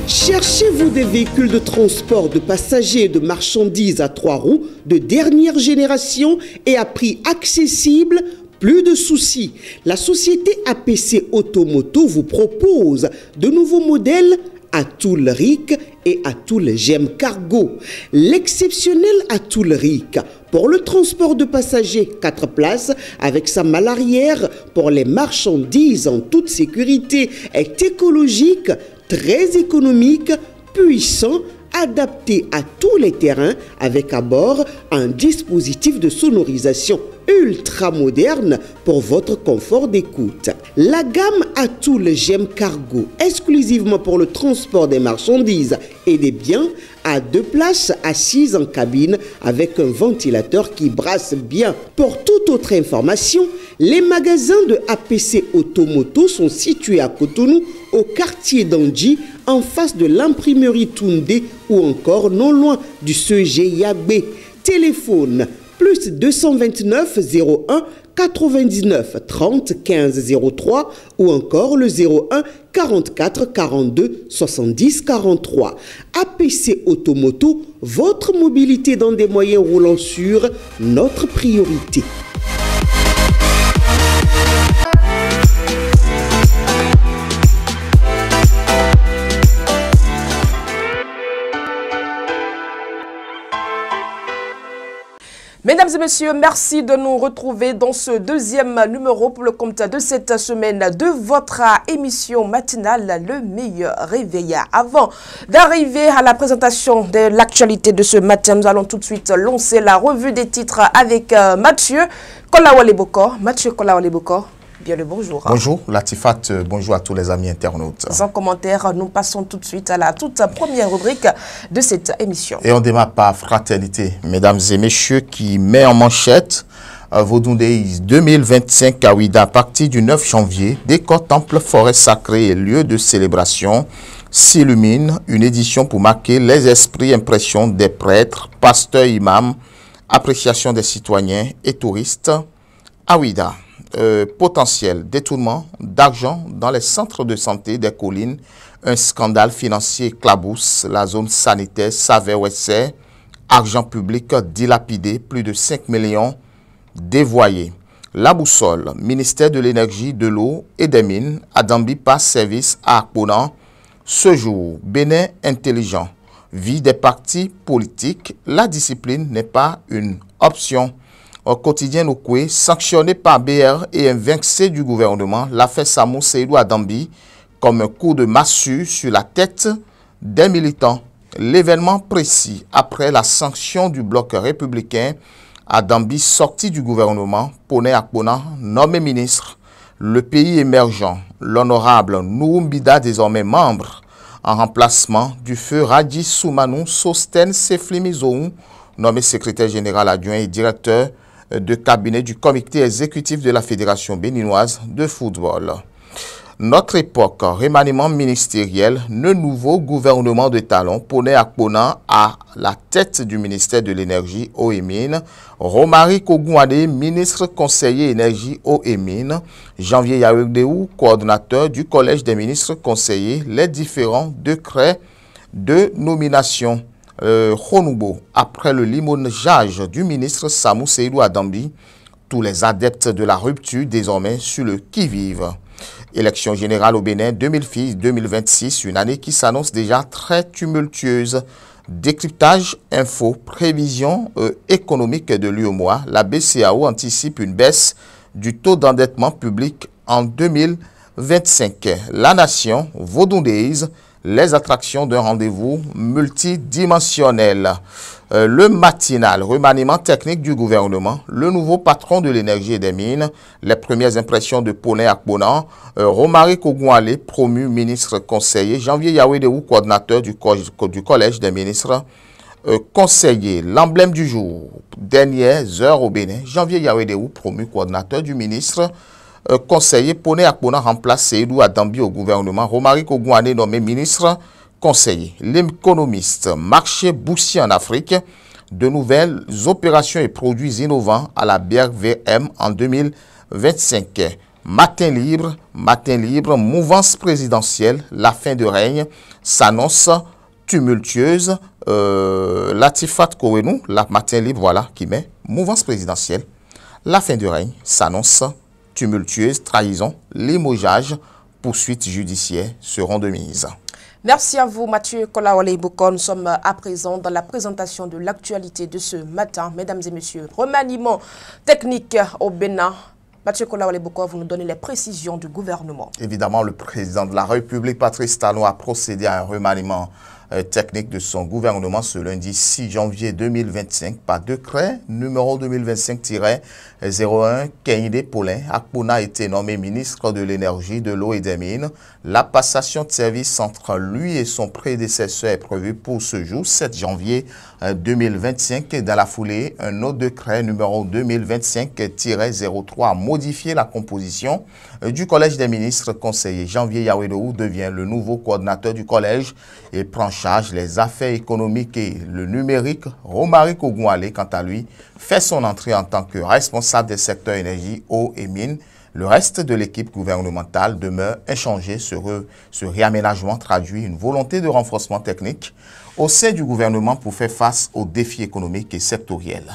Cherchez-vous des véhicules de transport de passagers et de marchandises à 3 roues de dernière génération et à prix accessible? Plus de soucis. La société APC Automoto vous propose de nouveaux modèles Atoul Ric et Atoul Gem Cargo. L'exceptionnel Atoul Ric pour le transport de passagers 4 places avec sa malle arrière pour les marchandises en toute sécurité est écologique, très économique, puissant, adapté à tous les terrains avec à bord un dispositif de sonorisation ultra moderne pour votre confort d'écoute. La gamme Atoul Gem Cargo, exclusivement pour le transport des marchandises et des biens, a 2 places assises en cabine avec un ventilateur qui brasse bien. Pour toute autre information, les magasins de APC Automoto sont situés à Cotonou, au quartier d'Andji, en face de l'imprimerie Toundé ou encore non loin du CG Yagbe. Téléphone plus 229 01 99 30 15 03 ou encore le 01 44 42 70 43. APC Automoto, votre mobilité dans des moyens roulants sûrs, notre priorité. Mesdames et messieurs, merci de nous retrouver dans ce deuxième numéro pour le compte de cette semaine de votre émission matinale Le Meilleur Réveil. Avant d'arriver à la présentation de l'actualité de ce matin, nous allons tout de suite lancer la revue des titres avec Mathieu Kolawale-Bokor. Mathieu Kolawale-Bokor. Bien le bonjour. Bonjour Latifat, bonjour à tous les amis internautes. Sans commentaire, nous passons tout de suite à la toute première rubrique de cette émission. Et on démarre par Fraternité, mesdames et messieurs, qui met en manchette Vodou Days 2025 à Ouida à partir du 9 janvier. Décor, temple, forêt sacrée et lieu de célébration s'illumine. Une édition pour marquer les esprits, impressions des prêtres, pasteurs, imams, appréciation des citoyens et touristes à Ouida. Potentiel détournement d'argent dans les centres de santé des collines, un scandale financier éclabousse la zone sanitaire Savais-Ouessais, argent public dilapidé, plus de 5 millions dévoyés. La boussole, ministère de l'énergie, de l'eau et des mines, Adambi passe service à Akponan. Ce jour, Bénin intelligent, vie des partis politiques, la discipline n'est pas une option. Au quotidien Okwe, sanctionné par BR et invaincu du gouvernement, l'affaire Samou Seydou Adambi comme un coup de massue sur la tête des militants. L'événement précis après la sanction du bloc républicain, Adambi sorti du gouvernement, Pone Akpona nommé ministre. Le pays émergent, l'honorable Noumbida désormais membre en remplacement du feu Radji Soumanou Sosten Seflimi nommé secrétaire général adjoint et directeur de cabinet du comité exécutif de la Fédération béninoise de football. Notre époque, remaniement ministériel, le nouveau gouvernement de talon, Pone Akpona à la tête du ministère de l'énergie, eau et mines, Romari Kogouade, ministre conseiller énergie, eau et mines, Janvier Yaoudéou, coordonnateur du collège des ministres conseillers, les différents décrets de nomination. Khonoubo, après le limogeage du ministre Samou Seydou Adambi, tous les adeptes de la rupture désormais sur le qui-vive. Élection générale au Bénin 2026, une année qui s'annonce déjà très tumultueuse. Décryptage, info, prévision économique de l'UEMOA, la BCAO anticipe une baisse du taux d'endettement public en 2025. La nation, Vodou Days, les attractions d'un rendez-vous multidimensionnel. Le matinal, remaniement technique du gouvernement, le nouveau patron de l'énergie et des mines, les premières impressions de Pone Akpona, Romari Kogouale, promu ministre conseiller, Janvier Yaoudéou, coordinateur du collège des ministres conseillers. L'emblème du jour, dernières heures au Bénin, Janvier Yaoudéou, promu coordinateur du ministre conseiller, Pone Akpona remplace Seydou Adambi au gouvernement, Romari Kogouane nommé ministre conseiller. L'économiste, marché boursier en Afrique, de nouvelles opérations et produits innovants à la BRVM en 2025. Matin libre, mouvance présidentielle, la fin de règne s'annonce tumultueuse. Latifat Kouenou, la Matin libre, voilà, qui met mouvance présidentielle, la fin de règne s'annonce tumultueuse, trahison, limogeage, poursuites judiciaires seront de mise. Merci à vous, Mathieu Kolawole-Boko. Nous sommes à présent dans la présentation de l'actualité de ce matin. Mesdames et messieurs, remaniement technique au Bénin. Mathieu Kolawole-Boko, vous nous donnez les précisions du gouvernement. Évidemment, le président de la République, Patrice Talon, a procédé à un remaniement technique de son gouvernement ce lundi 6 janvier 2025 par décret numéro 2025-01. Kehinde Paulin Akpona a été nommé ministre de l'énergie, de l'eau et des mines. La passation de service entre lui et son prédécesseur est prévue pour ce jour 7 janvier 2025. Dans la foulée, un autre décret numéro 2025-03 a modifié la composition du collège des ministres conseillers. Janvier Yawedou devient le nouveau coordinateur du collège et prend charge les affaires économiques et le numérique. Romary Kogouale, quant à lui, fait son entrée en tant que responsable des secteurs énergie, eau et mines. Le reste de l'équipe gouvernementale demeure inchangé. Ce réaménagement traduit une volonté de renforcement technique au sein du gouvernement pour faire face aux défis économiques et sectoriels.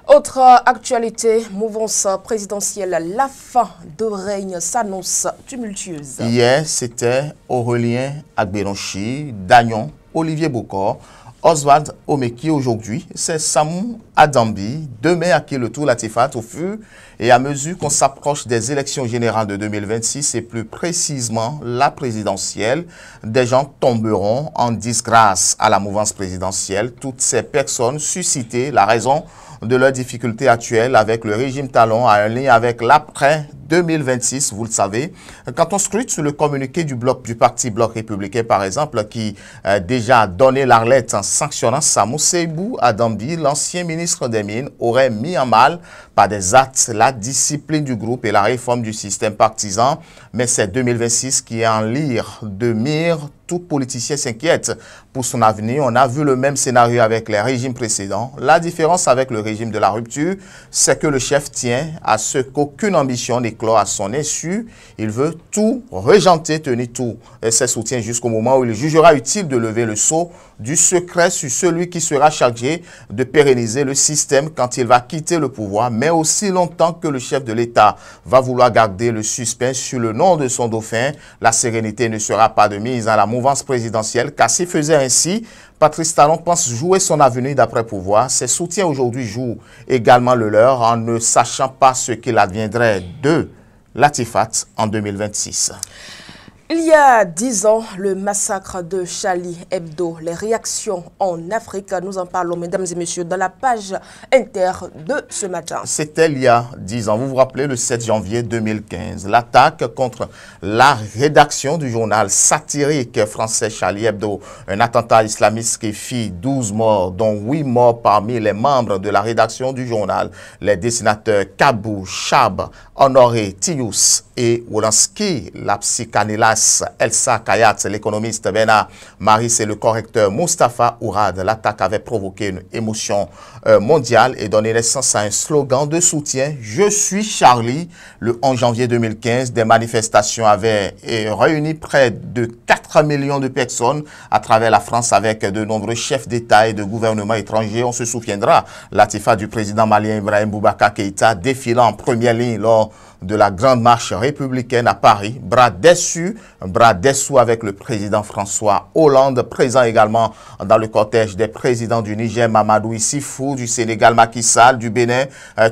Autre actualité, mouvance présidentielle, la fin de règne s'annonce tumultueuse. Hier, c'était Aurélien Agbenonchi, Dagnon, Olivier Bokor, Oswald Omeki. Aujourd'hui, c'est Samou Adambi. Demain, à qui le tour Latifat au fur et à mesure qu'on s'approche des élections générales de 2026 et plus précisément la présidentielle, des gens tomberont en disgrâce à la mouvance présidentielle. Toutes ces personnes suscitées, la raison de leurs difficultés actuelles avec le régime Talon a un lien avec l'après 2026, vous le savez. Quand on scrute sur le communiqué du parti Bloc républicain, par exemple, qui déjà a donné l'arlette en sanctionnant Samou Seibou Adambi, l'ancien ministre des Mines, aurait mis en mal par des actes la discipline du groupe et la réforme du système partisan. Mais c'est 2026 qui est en lyre de mire. Tout politicien s'inquiète pour son avenir. On a vu le même scénario avec les régimes précédents. La différence avec le régime de la rupture, c'est que le chef tient à ce qu'aucune ambition n'éclore à son insu. Il veut tout régenter, tenir tout et ses soutiens jusqu'au moment où il jugera utile de lever le sceau du secret sur celui qui sera chargé de pérenniser le système quand il va quitter le pouvoir, mais aussi longtemps que le chef de l'État va vouloir garder le suspense sur le nom de son dauphin. La sérénité ne sera pas de mise à la mouvance présidentielle, car s'il faisait ainsi, Patrice Talon pense jouer son avenir d'après pouvoir. Ses soutiens aujourd'hui jouent également le leur en ne sachant pas ce qu'il adviendrait de Latifat en 2026. Il y a 10 ans, le massacre de Charlie Hebdo, les réactions en Afrique, nous en parlons, mesdames et messieurs, dans la page inter de ce matin. C'était il y a 10 ans, vous vous rappelez, le 7 janvier 2015, l'attaque contre la rédaction du journal satirique français Charlie Hebdo, un attentat islamiste qui fit 12 morts, dont 8 morts parmi les membres de la rédaction du journal, les dessinateurs Kabou, Chab, Honoré, Tius et Wolanski, la psychanalyste Elsa Kayat, l'économiste Bena Maris et le correcteur Mustapha Ourad. L'attaque avait provoqué une émotion mondiale et donné naissance à un slogan de soutien « Je suis Charlie ». Le 11 janvier 2015, des manifestations avaient réuni près de 4 millions de personnes à travers la France avec de nombreux chefs d'État et de gouvernements étrangers. On se souviendra, Latifa du président malien Ibrahim Boubacar Keïta défilant en première ligne lors de la grande marche républicaine à Paris, bras dessous avec le président François Hollande, présent également dans le cortège des présidents du Niger, Mamadou Issifou, du Sénégal, Macky Sall, du Bénin,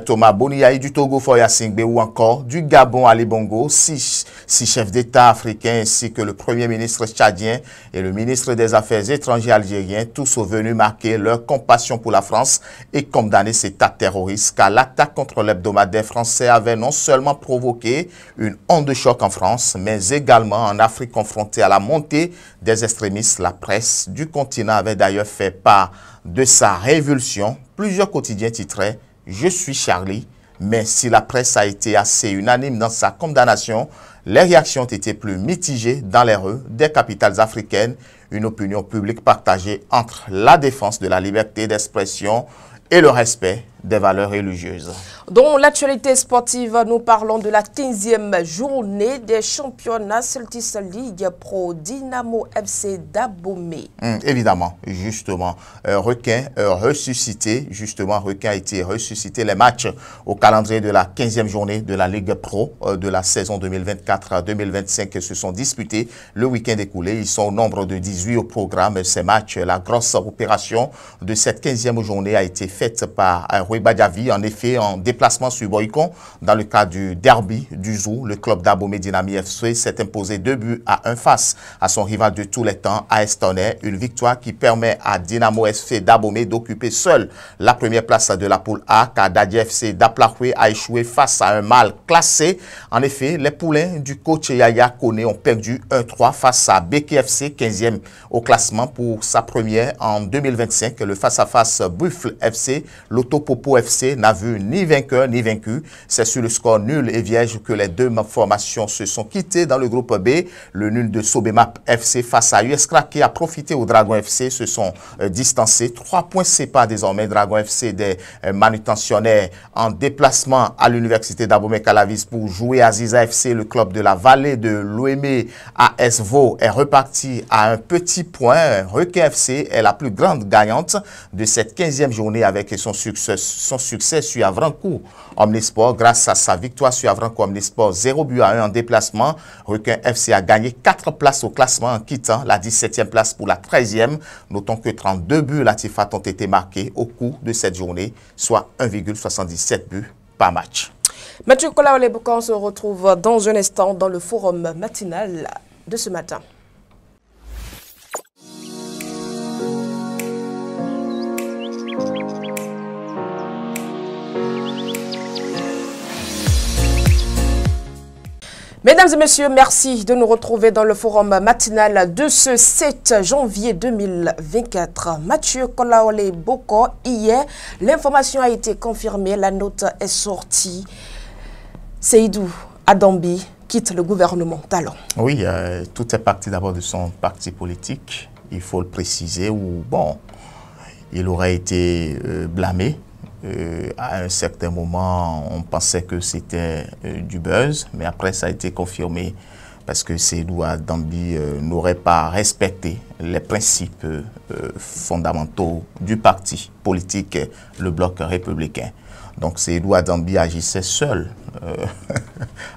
Thomas Boniaï, du Togo, Foya Singbe ou encore du Gabon, Ali Bongo, six chefs d'État africains ainsi que le Premier ministre tchadien et le ministre des Affaires étrangères algérien, tous sont venus marquer leur compassion pour la France et condamner cet acte terroriste, car l'attaque contre l'hebdomadaire français avait non seulement provoqué une onde de choc en France, mais également en Afrique confrontée à la montée des extrémistes. La presse du continent avait d'ailleurs fait part de sa révulsion. Plusieurs quotidiens titraient « Je suis Charlie ». Mais si la presse a été assez unanime dans sa condamnation, les réactions ont été plus mitigées dans les rues des capitales africaines. Une opinion publique partagée entre la défense de la liberté d'expression et le respect des valeurs religieuses. Dans l'actualité sportive, nous parlons de la 15e journée des championnats Celtics League Pro Dynamo FC d'Abomey. Évidemment, justement, Requin ressuscité, justement, Requin a été ressuscité. Les matchs au calendrier de la 15e journée de la Ligue Pro de la saison 2024-2025 se sont disputés le week-end écoulé. Ils sont au nombre de 18 au programme. Ces matchs, la grosse opération de cette 15e journée a été faite par Rui Badiavi, en effet, en déplacement sur Boycon. Dans le cadre du derby du Zoo, le club d'Abomey Dynamo FC s'est imposé 2-1 face à son rival de tous les temps, AS Tonnerre. Une victoire qui permet à Dynamo FC d'Abomey d'occuper seul la première place de la poule A, car Dadi FC d'Aplahoué a échoué face à un mal classé. En effet, les poulains du coach Yaya Kone ont perdu 1-3 face à BK FC, 15e au classement pour sa première en 2025. Le face-à-face Buffle FC, l'Autopopo FC n'a vu ni vainqueur ni vaincu. C'est sur le score nul et vierge que les deux formations se sont quittées dans le groupe B. Le nul de Sobemap FC face à US Crack a profité au Dragon FC, se sont distancés. 3 points séparent désormais Dragon FC des manutentionnaires en déplacement à l'université d'Abomey-Calavis pour jouer à Ziza FC. Le club de la vallée de l'OM AS Vaux est reparti à un petit point. Requin FC est la plus grande gagnante de cette 15e journée avec son succès sur Avrancourt Omnisport. Grâce à sa victoire sur Avrancourt Omnisport 0-1 en déplacement, Requin FC a gagné 4 places au classement en quittant la 17e place pour la 13e. Notons que 32 buts Latifat ont été marqués au cours de cette journée, soit 1,77 buts par match. Mathieu Kolaoleboukan se retrouve dans un instant dans le forum matinal de ce matin. Mesdames et messieurs, merci de nous retrouver dans le forum matinal de ce 7 janvier 2024. Mathieu Kolaoleboukan, hier, l'information a été confirmée, la note est sortie. Seydou Adambi quitte le gouvernement Talon. Oui, tout est parti d'abord de son parti politique, il faut le préciser, où bon, il aurait été blâmé. À un certain moment, on pensait que c'était du buzz, mais après ça a été confirmé parce que Seydou Adambi n'aurait pas respecté les principes fondamentaux du parti politique, le bloc républicain. Donc Seydou Adambi agissait seul,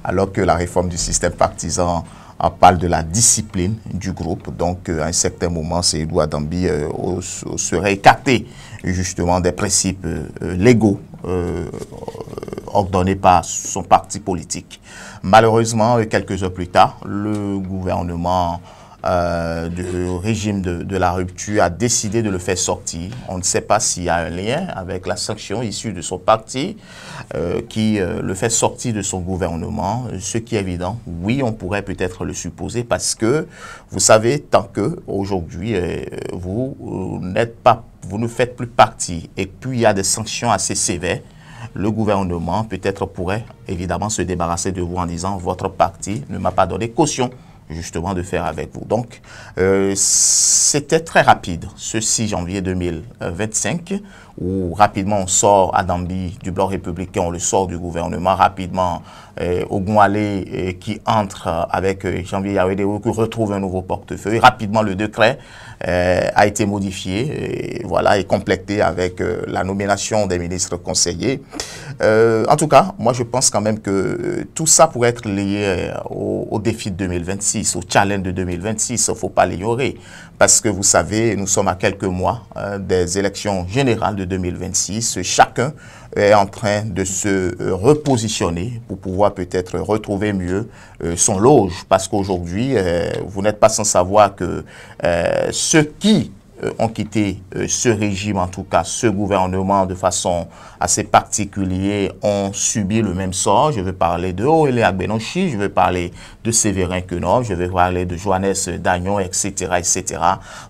alors que la réforme du système partisan parle de la discipline du groupe. Donc à un certain moment, Seydou Adambi serait écarté justement des principes légaux ordonnés par son parti politique. Malheureusement, quelques heures plus tard, le gouvernement du régime de la rupture a décidé de le faire sortir. On ne sait pas s'il y a un lien avec la sanction issue de son parti qui le fait sortir de son gouvernement. Ce qui est évident, oui, on pourrait peut-être le supposer parce que, vous savez, tant que aujourd'hui vous ne faites plus partie et puis il y a des sanctions assez sévères, le gouvernement peut-être pourrait évidemment se débarrasser de vous en disant votre parti ne m'a pas donné caution justement de faire avec vous. Donc, c'était très rapide, ce 6 janvier 2025, où rapidement on sort Adambi du bloc républicain, on le sort du gouvernement, rapidement Ogunwale qui entre avec Janvier Yawedeo qui retrouve un nouveau portefeuille. Rapidement, le décret a été modifié et complété avec la nomination des ministres conseillers. En tout cas, moi je pense quand même que tout ça pourrait être lié au défi de 2026, au challenge de 2026, il ne faut pas l'ignorer. Parce que vous savez, nous sommes à quelques mois des élections générales de 2026. Chacun est en train de se repositionner pour pouvoir peut-être retrouver mieux son loge. Parce qu'aujourd'hui, vous n'êtes pas sans savoir que ceux qui ont quitté ce régime, en tout cas ce gouvernement de façon assez particulière, ont subi le même sort. Je veux parler de Oele Agbenonchi, je veux parler de Séverin Quenon, je veux parler de Johannes Dagnon, etc., etc.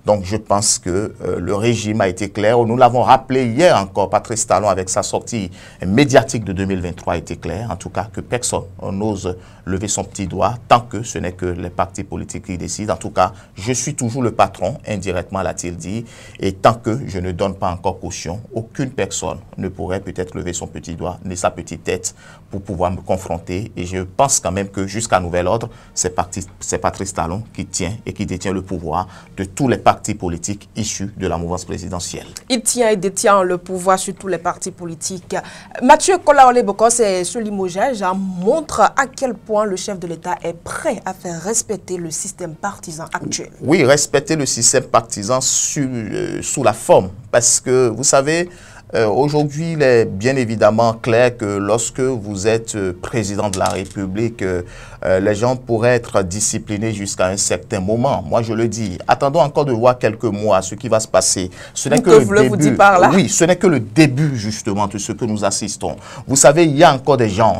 Donc je pense que le régime a été clair. Nous l'avons rappelé hier encore, Patrice Talon avec sa sortie médiatique de 2023 a été clair. En tout cas que personne n'ose lever son petit doigt tant que ce n'est que les partis politiques qui décident. En tout cas, je suis toujours le patron, indirectement l'a-t-il dit. Et tant que je ne donne pas encore caution, aucune personne ne pourrait peut-être lever son petit doigt ni sa petite tête pour pouvoir me confronter. Et je pense quand même que jusqu'à nouvel ordre, c'est Patrice Talon qui tient et qui détient le pouvoir de tous les partis politiques issus de la mouvance présidentielle. Il tient et détient le pouvoir sur tous les partis politiques. Mathieu Kolaoleboko, ce limogeage montre à quel point le chef de l'État est prêt à faire respecter le système partisan actuel. Oui, respecter le système partisan sous la forme. Parce que, vous savez, aujourd'hui, il est bien évidemment clair que lorsque vous êtes président de la République, les gens pourraient être disciplinés jusqu'à un certain moment. Moi, je le dis, attendons encore de voir quelques mois ce qui va se passer. Ce n'est que le début. Oui, ce n'est que le début, justement, de ce que nous assistons. Vous savez, il y a encore des gens,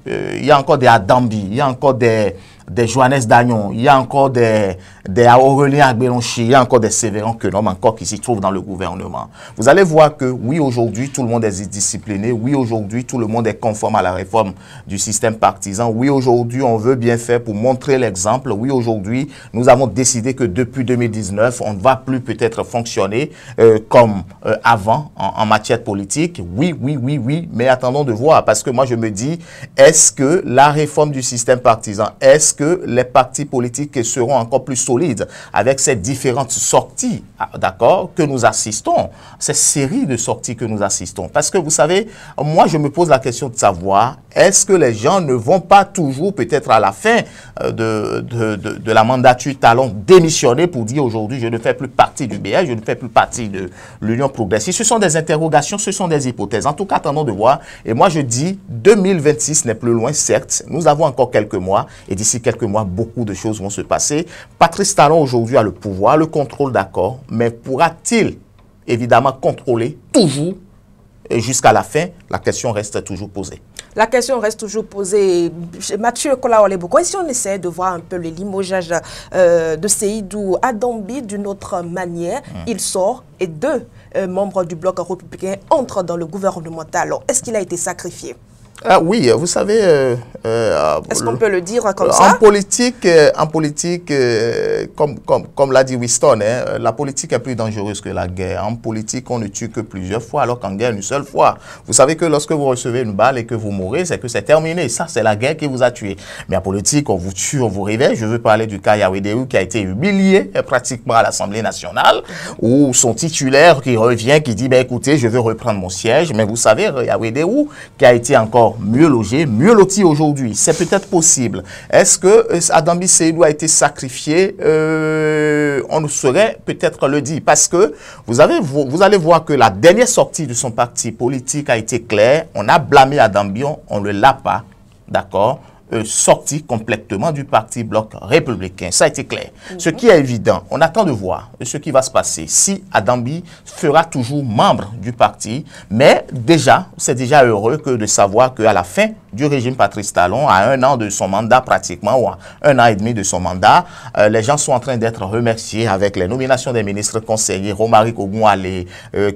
il y a encore des Adambi, il y a encore des Johannes Dagnon, il y a encore des Aurélien Agbelonchi, il y a encore des Sévéran Quenom encore qui s'y trouvent dans le gouvernement. Vous allez voir que oui, aujourd'hui, tout le monde est discipliné. Oui, aujourd'hui, tout le monde est conforme à la réforme du système partisan. Oui, aujourd'hui, on veut bien faire pour montrer l'exemple. Oui, aujourd'hui, nous avons décidé que depuis 2019, on ne va plus peut-être fonctionner comme avant en matière politique. Oui, oui, oui, oui, mais attendons de voir parce que moi, je me dis, est-ce que la réforme du système partisan, est-ce que les partis politiques seront encore plus solides avec ces différentes sorties, d'accord, que nous assistons, ces séries de sorties que nous assistons? Parce que vous savez, moi je me pose la question de savoir, est-ce que les gens ne vont pas toujours peut-être à la fin de la mandature Talon démissionner pour dire aujourd'hui je ne fais plus partie du BS, je ne fais plus partie de l'Union progressiste? Ce sont des interrogations, ce sont des hypothèses. En tout cas, attendons de voir. Et moi je dis 2026 n'est plus loin, certes, nous avons encore quelques mois et d'ici quelques mois, beaucoup de choses vont se passer. Patrice Talon aujourd'hui a le pouvoir, le contrôle, d'accord, mais pourra-t-il évidemment contrôler toujours et jusqu'à la fin? La question reste toujours posée. La question reste toujours posée. Mathieu Kolaoleboko, et si on essaie de voir un peu le limogeage de Seydou Adambi d'une autre manière, il sort et deux membres du bloc républicain entrent dans le gouvernement Talon. Est-ce qu'il a été sacrifié? Oui, vous savez... Est-ce qu'on peut le dire comme ça? En politique, comme l'a dit Winston, hein, la politique est plus dangereuse que la guerre. En politique, on ne tue que plusieurs fois, alors qu'en guerre, une seule fois. Vous savez que lorsque vous recevez une balle et que vous mourrez, c'est que c'est terminé. Ça, c'est la guerre qui vous a tué. Mais en politique, on vous tue, on vous réveille. Je veux parler du cas Yawedeu qui a été humilié pratiquement à l'Assemblée nationale, où son titulaire qui revient, qui dit, ben, écoutez, je veux reprendre mon siège. Mais vous savez, Yawedeu qui a été encore mieux logé, mieux loti aujourd'hui. C'est peut-être possible. Est-ce que Adambi Seydou a été sacrifié? On ne saurait peut-être le dire. Parce que vous allez voir que la dernière sortie de son parti politique a été claire. On a blâmé Adambi, on ne l'a pas. D'accord? Sorti complètement du parti bloc républicain. Ça a été clair. Ce qui est évident, on attend de voir ce qui va se passer. Si Adambi fera toujours membre du parti, mais déjà, c'est déjà heureux que de savoir qu'à la fin du régime Patrice Talon, à 1 an de son mandat pratiquement, ou à 1 an et demi de son mandat, les gens sont en train d'être remerciés avec les nominations des ministres conseillers. Romaric Ogunwale,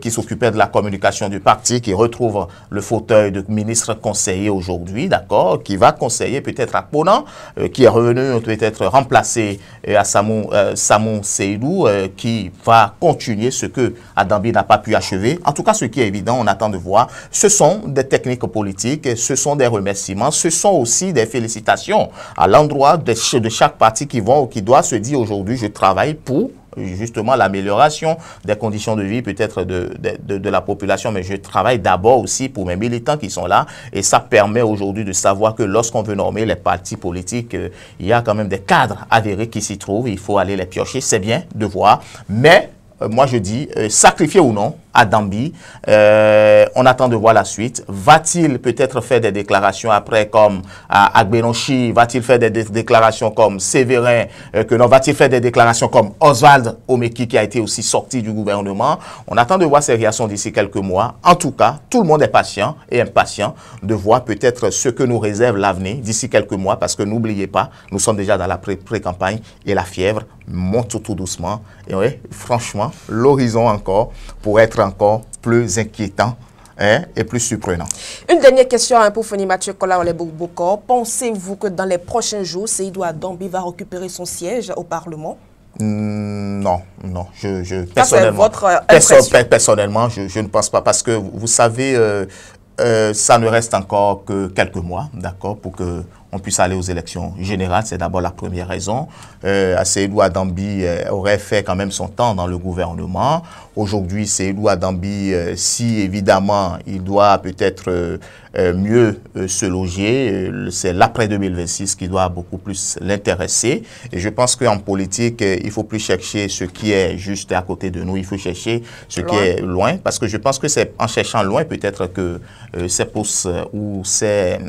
qui s'occupait de la communication du parti, qui retrouve le fauteuil de ministre conseiller aujourd'hui, d'accord, qui va conseiller peut-être à Ponan, qui est revenu peut-être remplacer à Samon Seydou, qui va continuer ce que Adambi n'a pas pu achever. En tout cas, ce qui est évident, on attend de voir, ce sont des techniques politiques, ce sont des remerciements, ce sont aussi des félicitations à l'endroit de chaque parti qui doit se dire aujourd'hui, je travaille pour justement l'amélioration des conditions de vie peut-être de la population, mais je travaille d'abord aussi pour mes militants qui sont là, et ça permet aujourd'hui de savoir que lorsqu'on veut normer les partis politiques, il y a quand même des cadres avérés qui s'y trouvent, il faut aller les piocher, c'est bien de voir, mais moi je dis, sacrifier ou non Adambi, on attend de voir la suite. Va-t-il peut-être faire des déclarations après comme Agbelonchi? Va-t-il faire des déclarations comme Sévérin? Va-t-il faire des déclarations comme Oswald Omeki qui a été aussi sorti du gouvernement? On attend de voir ses réactions d'ici quelques mois. En tout cas, tout le monde est patient et impatient de voir peut-être ce que nous réserve l'avenir d'ici quelques mois, parce que n'oubliez pas, nous sommes déjà dans la pré-campagne et la fièvre monte tout doucement. Et oui, franchement, l'horizon encore pourrait être encore plus inquiétant et plus surprenant. Une dernière question pour finir, Mathieu Kolaoleboko. Pensez-vous que dans les prochains jours, Seydou Adambi va récupérer son siège au Parlement? Non. Personnellement, je ne pense pas, parce que vous savez, ça ne reste encore que quelques mois, d'accord, pour que on puisse aller aux élections générales. C'est d'abord la première raison. Seydou Adambi aurait fait quand même son temps dans le gouvernement. Aujourd'hui, Seydou Adambi, si évidemment il doit peut-être mieux se loger, c'est l'après 2026 qui doit beaucoup plus l'intéresser. Et je pense qu'en politique, il ne faut plus chercher ce qui est juste à côté de nous, il faut chercher ce qui est loin, parce que je pense que c'est en cherchant loin peut-être que ces postes ou ces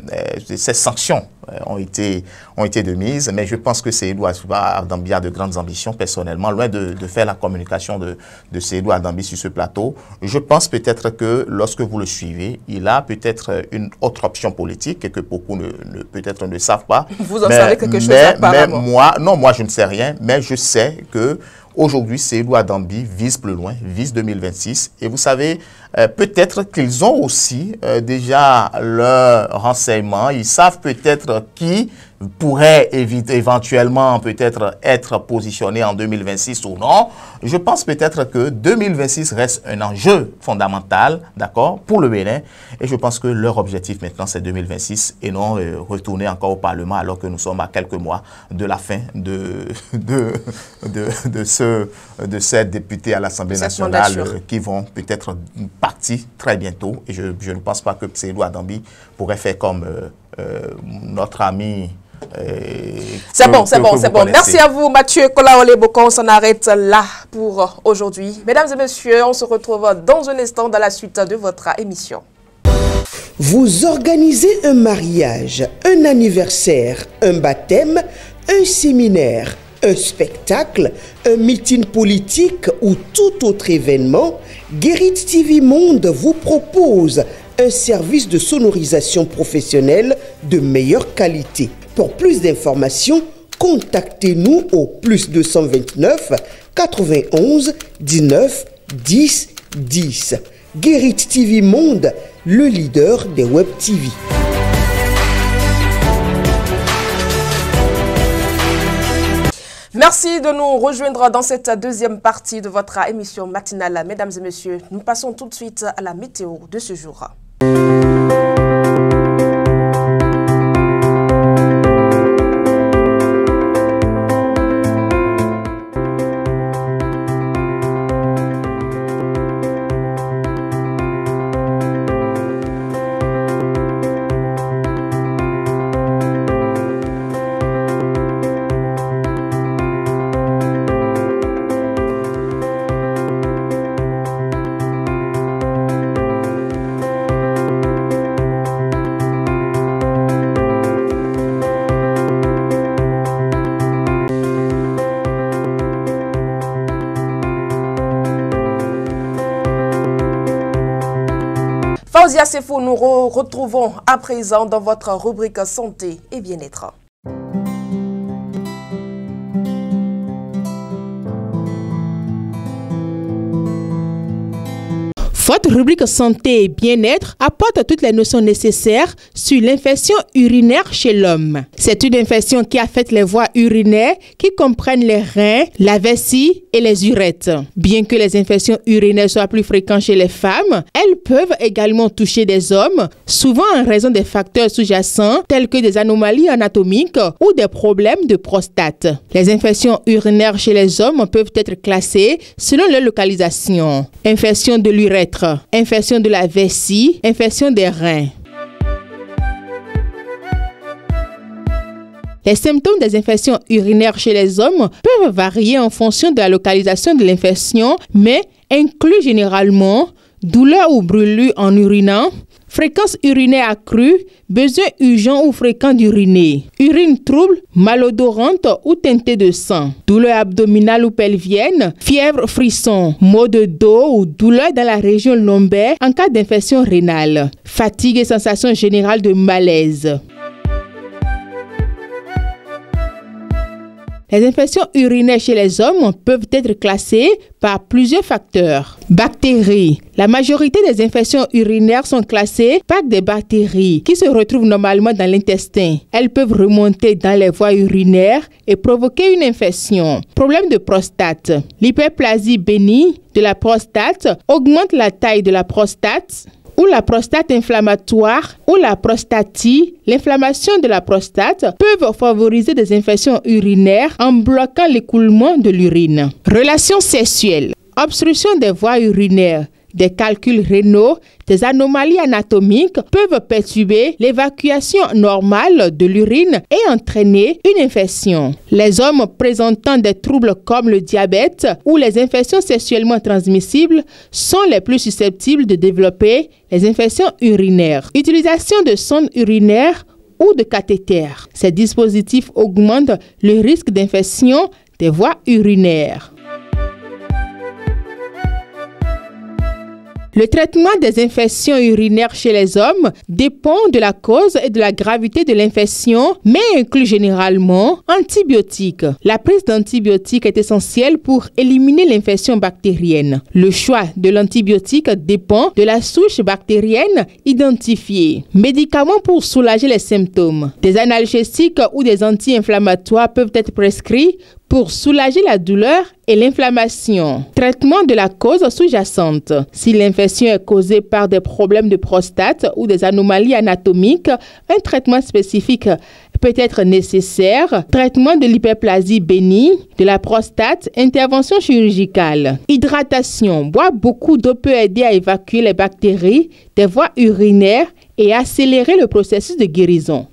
sanctions ont été de mise, mais je pense que Seydou Adambi a de grandes ambitions personnellement, loin de faire la communication de Seydou Adambi sur ce plateau. Je pense peut-être que lorsque vous le suivez, il a peut-être une autre option politique que beaucoup peut-être ne savent pas. Vous en savez quelque chose apparemment. Moi je ne sais rien, mais je sais que aujourd'hui, Seydou Adambi vise plus loin, vise 2026. Et vous savez, peut-être qu'ils ont aussi déjà leurs renseignements. Ils savent peut-être qui pourrait éventuellement peut-être être positionné en 2026 ou non. Je pense peut-être que 2026 reste un enjeu fondamental, d'accord, pour le Bénin. Et je pense que leur objectif maintenant, c'est 2026 et non retourner encore au Parlement alors que nous sommes à quelques mois de la fin de ces députés à l'Assemblée nationale qui vont peut-être partir très bientôt. Et je ne pense pas que Seydou Adambi pourrait faire comme notre ami. C'est bon. Merci à vous, Mathieu Kolaoleboko. On s'en arrête là pour aujourd'hui. Mesdames et messieurs, on se retrouve dans un instant dans la suite de votre émission. Vous organisez un mariage, un anniversaire, un baptême, un séminaire, un spectacle, un meeting politique ou tout autre événement, Guérit TV Monde vous propose un service de sonorisation professionnelle de meilleure qualité. Pour plus d'informations, contactez-nous au plus 229 91 19 10 10. Guérit TV Monde, le leader des Web TV. Merci de nous rejoindre dans cette deuxième partie de votre émission matinale. Mesdames et messieurs, nous passons tout de suite à la météo de ce jour. Fauzia Sefou, nous retrouvons à présent dans votre rubrique santé et bien-être. Votre rubrique santé et bien-être apporte toutes les notions nécessaires sur l'infection urinaire chez l'homme. C'est une infection qui affecte les voies urinaires qui comprennent les reins, la vessie et les urettes. Bien que les infections urinaires soient plus fréquentes chez les femmes, elles peuvent également toucher des hommes, souvent en raison des facteurs sous-jacents tels que des anomalies anatomiques ou des problèmes de prostate. Les infections urinaires chez les hommes peuvent être classées selon leur localisation. Infection de l'urètre, infection de la vessie, infection des reins. Les symptômes des infections urinaires chez les hommes peuvent varier en fonction de la localisation de l'infection, mais incluent généralement douleur ou brûlure en urinant, fréquence urinaire accrue, besoin urgent ou fréquent d'uriner, urine trouble, malodorante ou teintée de sang, douleur abdominale ou pelvienne, fièvre, frisson, maux de dos ou douleur dans la région lombaire en cas d'infection rénale, fatigue et sensation générale de malaise. Les infections urinaires chez les hommes peuvent être classées par plusieurs facteurs. Bactéries. La majorité des infections urinaires sont classées par des bactéries qui se retrouvent normalement dans l'intestin. Elles peuvent remonter dans les voies urinaires et provoquer une infection. Problème de prostate. L'hyperplasie bénigne de la prostate augmente la taille de la prostate, ou la prostate inflammatoire ou la prostatie. L'inflammation de la prostate peuvent favoriser des infections urinaires en bloquant l'écoulement de l'urine. Relations sexuelles. Obstruction des voies urinaires, des calculs rénaux, des anomalies anatomiques peuvent perturber l'évacuation normale de l'urine et entraîner une infection. Les hommes présentant des troubles comme le diabète ou les infections sexuellement transmissibles sont les plus susceptibles de développer les infections urinaires. Utilisation de sondes urinaires ou de cathéters. Ces dispositifs augmentent le risque d'infection des voies urinaires. Le traitement des infections urinaires chez les hommes dépend de la cause et de la gravité de l'infection, mais inclut généralement antibiotiques. La prise d'antibiotiques est essentielle pour éliminer l'infection bactérienne. Le choix de l'antibiotique dépend de la souche bactérienne identifiée. Médicaments pour soulager les symptômes. Des analgésiques ou des anti-inflammatoires peuvent être prescrits pour soulager la douleur et l'inflammation. Traitement de la cause sous-jacente. Si l'infection est causée par des problèmes de prostate ou des anomalies anatomiques, un traitement spécifique peut être nécessaire. Traitement de l'hyperplasie bénigne de la prostate, intervention chirurgicale. Hydratation. Boire beaucoup d'eau peut aider à évacuer les bactéries des voies urinaires et accélérer le processus de guérison.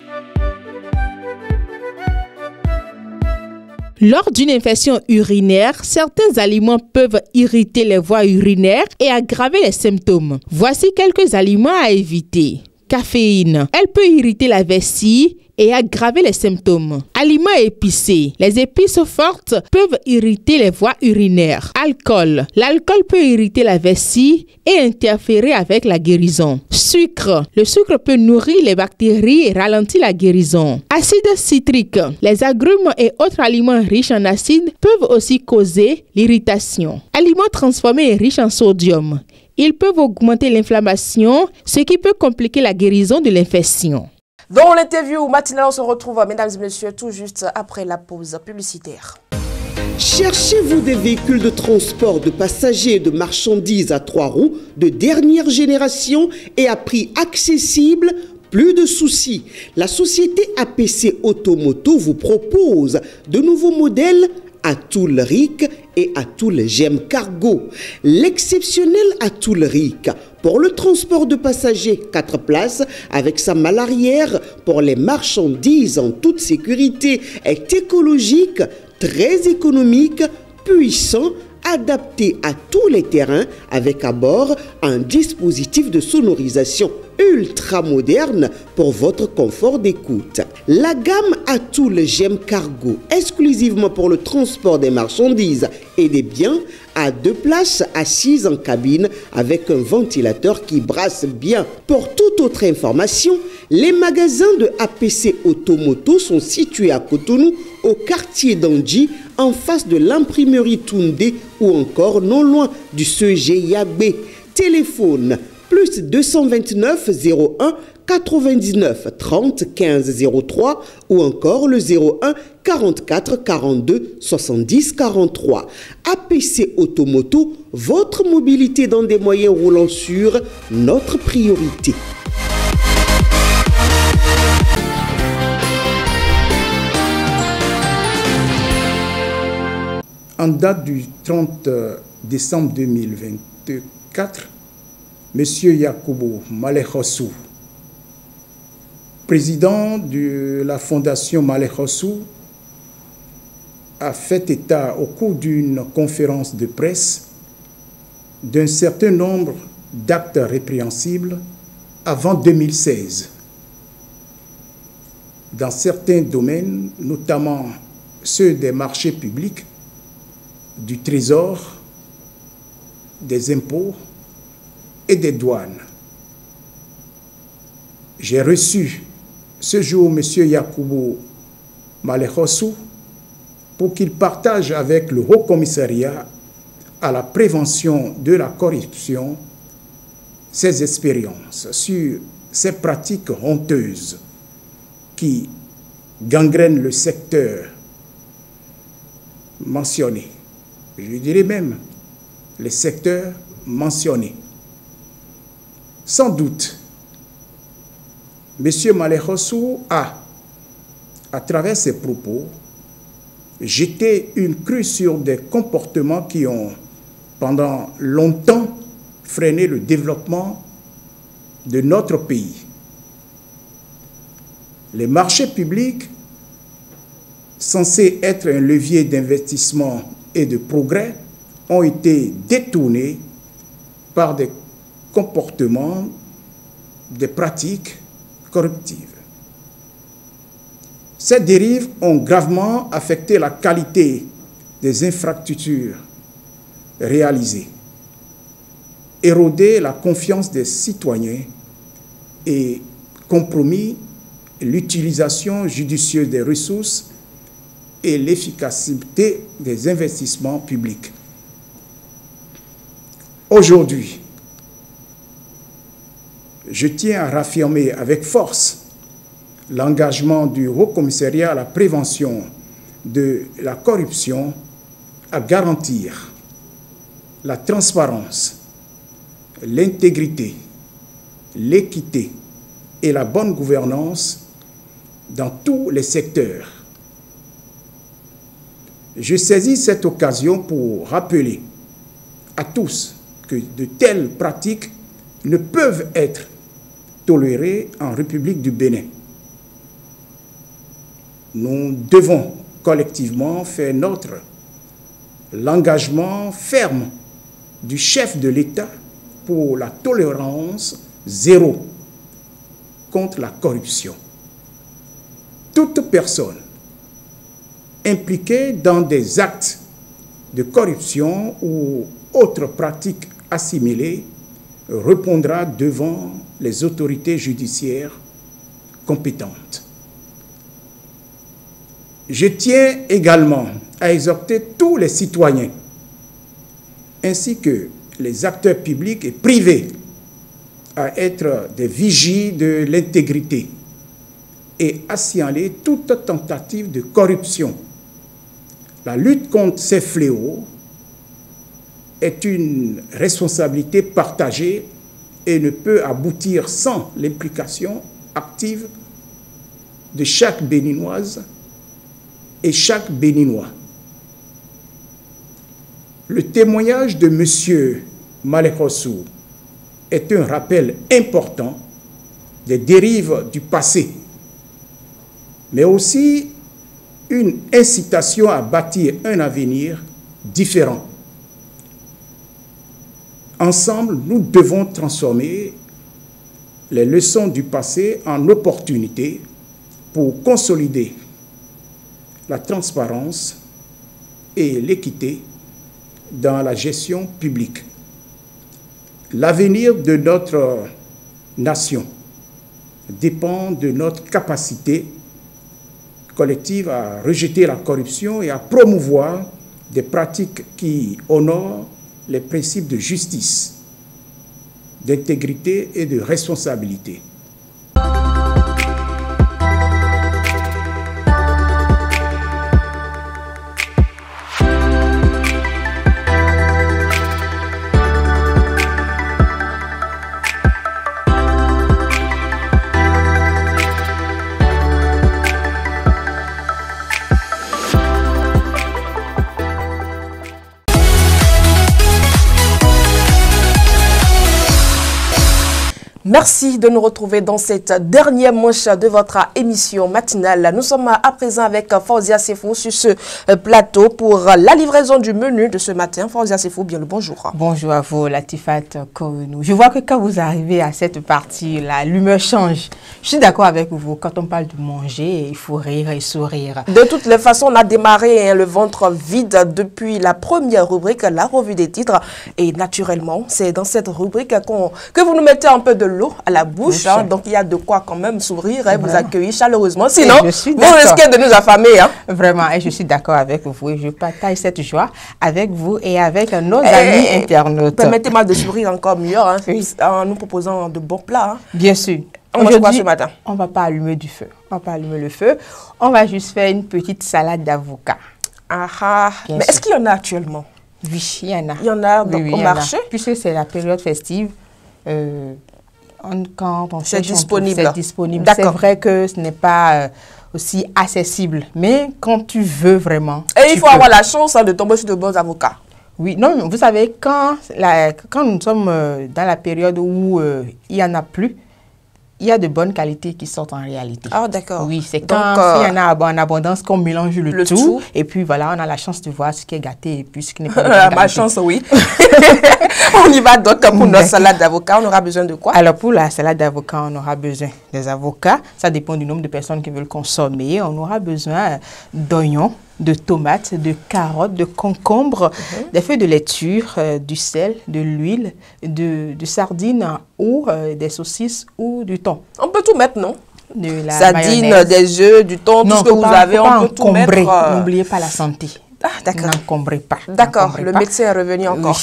Lors d'une infection urinaire, certains aliments peuvent irriter les voies urinaires et aggraver les symptômes. Voici quelques aliments à éviter. Caféine. Elle peut irriter la vessie et aggraver les symptômes. Aliments épicés. Les épices fortes peuvent irriter les voies urinaires. Alcool. L'alcool peut irriter la vessie et interférer avec la guérison. Sucre. Le sucre peut nourrir les bactéries et ralentir la guérison. Acide citrique. Les agrumes et autres aliments riches en acide peuvent aussi causer l'irritation. Aliments transformés et riches en sodium. Ils peuvent augmenter l'inflammation, ce qui peut compliquer la guérison de l'infection. Dans l'interview matinale, on se retrouve, mesdames et messieurs, tout juste après la pause publicitaire. Cherchez-vous des véhicules de transport de passagers et de marchandises à 3 roues de dernière génération et à prix accessible? Plus de soucis. La société APC Automoto vous propose de nouveaux modèles Atoul Ric et Atoul GEM Cargo. L'exceptionnel Atoul Ric pour le transport de passagers 4 places avec sa malle arrière pour les marchandises en toute sécurité est écologique, très économique, puissant, adapté à tous les terrains avec à bord un dispositif de sonorisation ultra moderne pour votre confort d'écoute. La gamme Atoul GEM Cargo, exclusivement pour le transport des marchandises et des biens, a 2 places assises en cabine avec un ventilateur qui brasse bien. Pour toute autre information, les magasins de APC Automoto sont situés à Cotonou, au quartier d'Andji, en face de l'imprimerie Toundé ou encore non loin du CEG Yagbe. Téléphone plus 229 01 99 30 15 03 ou encore le 01 44 42 70 43. APC Automoto, votre mobilité dans des moyens roulants sûrs, notre priorité. En date du 30 décembre 2024, M. Yakubu Malehossou, président de la Fondation Malehossou, a fait état au cours d'une conférence de presse d'un certain nombre d'actes répréhensibles avant 2016. Dans certains domaines, notamment ceux des marchés publics, du trésor, des impôts et des douanes. J'ai reçu ce jour M. Yakubu Malehossou pour qu'il partage avec le Haut Commissariat à la prévention de la corruption ses expériences sur ces pratiques honteuses qui gangrènent le secteur mentionné. Je dirais même les secteurs mentionnés. Sans doute, M. Malerossou a, à travers ses propos, jeté une crue sur des comportements qui ont, pendant longtemps, freiné le développement de notre pays. Les marchés publics, censés être un levier d'investissement et de progrès, ont été détournés par des comportements, des pratiques corruptives. Ces dérives ont gravement affecté la qualité des infrastructures réalisées, érodé la confiance des citoyens et compromis l'utilisation judicieuse des ressources et l'efficacité des investissements publics. Aujourd'hui, je tiens à raffirmer avec force l'engagement du Haut Commissariat à la prévention de la corruption à garantir la transparence, l'intégrité, l'équité et la bonne gouvernance dans tous les secteurs. Je saisis cette occasion pour rappeler à tous que de telles pratiques ne peuvent être tolérées en République du Bénin. Nous devons collectivement faire notre l'engagement ferme du chef de l'État pour la tolérance zéro contre la corruption. Toute personne impliquée dans des actes de corruption ou autres pratiques assimilées répondra devant les autorités judiciaires compétentes. Je tiens également à exhorter tous les citoyens ainsi que les acteurs publics et privés à être des vigies de l'intégrité et à signaler toute tentative de corruption. La lutte contre ces fléaux est une responsabilité partagée et ne peut aboutir sans l'implication active de chaque Béninoise et chaque Béninois. Le témoignage de M. Malerossou est un rappel important des dérives du passé, mais aussi une incitation à bâtir un avenir différent. Ensemble, nous devons transformer les leçons du passé en opportunités pour consolider la transparence et l'équité dans la gestion publique. L'avenir de notre nation dépend de notre capacité collective à rejeter la corruption et à promouvoir des pratiques qui honorent les principes de justice, d'intégrité et de responsabilité. Merci de nous retrouver dans cette dernière manche de votre émission matinale. Nous sommes à présent avec Fauzia Sefou sur ce plateau pour la livraison du menu de ce matin. Fauzia Sefou, bien le bonjour. Bonjour à vous, Latifat Kounou. Je vois que quand vous arrivez à cette partie-là, l'humeur change. Je suis d'accord avec vous. Quand on parle de manger, il faut rire et sourire. De toutes les façons, on a démarré le ventre vide depuis la première rubrique, la revue des titres. Et naturellement, c'est dans cette rubrique que vous nous mettez un peu de l'eau à la bouche, hein, donc il y a de quoi quand même sourire et vous accueillir chaleureusement. Sinon, vous risquez de nous affamer. Hein. Vraiment, et je suis d'accord avec vous et je partage cette joie avec vous et avec nos amis internautes. Permettez-moi de sourire encore mieux hein, en nous proposant de bons plats. Hein. Bien sûr. Aujourd'hui, ce matin, on ne va pas allumer du feu. On va pas allumer le feu. On va juste faire une petite salade d'avocat. Mais est-ce qu'il y en a actuellement? Oui, il y en a. Il y en a au marché? Puisque c'est la période festive, quand on c'est disponible. C'est disponible. C'est vrai que ce n'est pas aussi accessible, mais quand tu veux vraiment. Et il faut avoir la chance de tomber sur de bons avocats. Oui, non, vous savez, quand nous sommes dans la période où il n'y en a plus, il y a de bonnes qualités qui sortent en réalité. Ah, d'accord. Oui, c'est quand il y en a en abondance qu'on mélange le tout. Et puis voilà, on a la chance de voir ce qui est gâté et puis ce qui n'est pas gâté. Ma chance, oui. On y va donc pour notre salade d'avocat. On aura besoin de quoi? Alors, pour la salade d'avocat, on aura besoin des avocats. Ça dépend du nombre de personnes qui veulent consommer. On aura besoin d'oignons, de tomates, de carottes, de concombres, des feuilles de laitue, du sel, de l'huile, de sardines ou des saucisses ou du thon. On peut tout mettre, non? De la sardines, mayonnaise. des œufs, du thon, tout ce que vous avez, on peut tout mettre. N'oubliez pas la santé. Ah, d'accord. N'encombrez pas. D'accord, le médecin est revenu encore.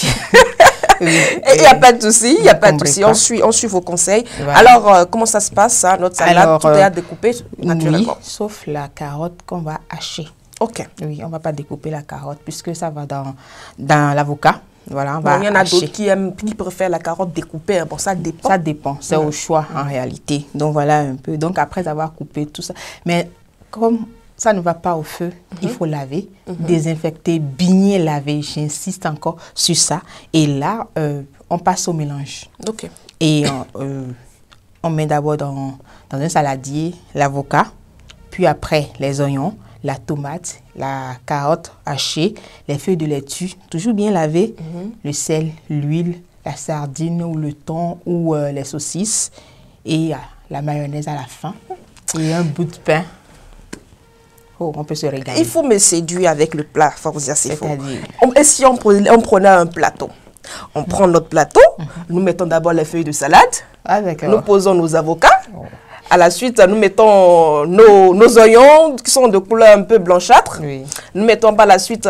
Oui. Il n'y a pas de souci, il n'y a pas de souci. On suit vos conseils. Voilà. Alors, comment ça se passe, ça, notre salade? Tout est à découper naturellement. Oui, sauf la carotte qu'on va hacher. Ok. Oui, on ne va pas découper la carotte puisque ça va dans l'avocat. Voilà, il y en a d'autres qui préfèrent la carotte découpée. Bon, ça dépend. Ça dépend, c'est au choix en réalité. Donc voilà un peu. Donc après avoir coupé tout ça. Mais comme ça ne va pas au feu, il faut laver, désinfecter, bien laver. J'insiste encore sur ça. Et là, on passe au mélange. Ok. Et on met d'abord dans un saladier l'avocat, puis après les oignons, la tomate, la carotte hachée, les feuilles de laitue, toujours bien lavées, le sel, l'huile, la sardine ou le thon ou les saucisses et la mayonnaise à la fin et un bout de pain. Oh, on peut se régaler. Il faut me séduire avec le plat, Forzia, c'est faux. C'est-à-dire? Et si on prenait un plateau? On prend notre plateau, nous mettons d'abord les feuilles de salade, nous posons nos avocats. À la suite, nous mettons nos oignons qui sont de couleur un peu blanchâtre. Oui. Nous mettons par la suite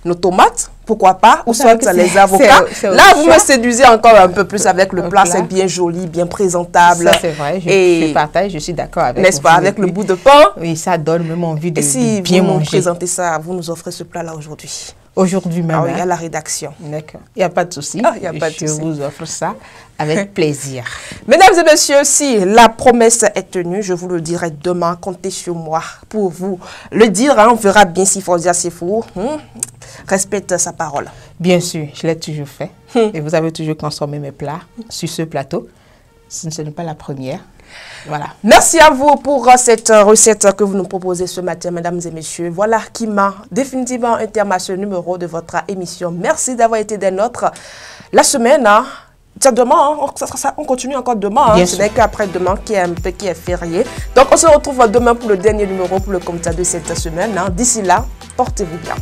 nos tomates, pourquoi pas, ou soit les avocats. Là, vous me séduisez encore un peu plus avec le plat. C'est bien joli, bien présentable. Ça, c'est vrai. Je partage, je suis d'accord avec vous. N'est-ce pas, avec le bout de pain? Oui, ça donne même envie de bien manger. Et si vous nous présentez ça, vous nous offrez ce plat-là aujourd'hui? Aujourd'hui même. Ah oui, à la rédaction. D'accord. Il n'y a pas de souci. Je vous offre ça avec plaisir. Mesdames et messieurs, si la promesse est tenue, je vous le dirai demain. Comptez sur moi pour vous le dire. Hein, on verra bien si Forzia Sefo respecte sa parole. Bien sûr, je l'ai toujours fait. Et vous avez toujours consommé mes plats sur ce plateau. Ce n'est pas la première. Voilà. Merci à vous pour cette recette que vous nous proposez ce matin, mesdames et messieurs. Voilà qui m'a définitivement un terme à ce numéro de votre émission. Merci d'avoir été des nôtres. La semaine, c'est demain, on continue encore demain. Ce n'est qu'après-demain qui est férié. Donc on se retrouve demain pour le dernier numéro pour le Comta de cette semaine. D'ici là, portez-vous bien.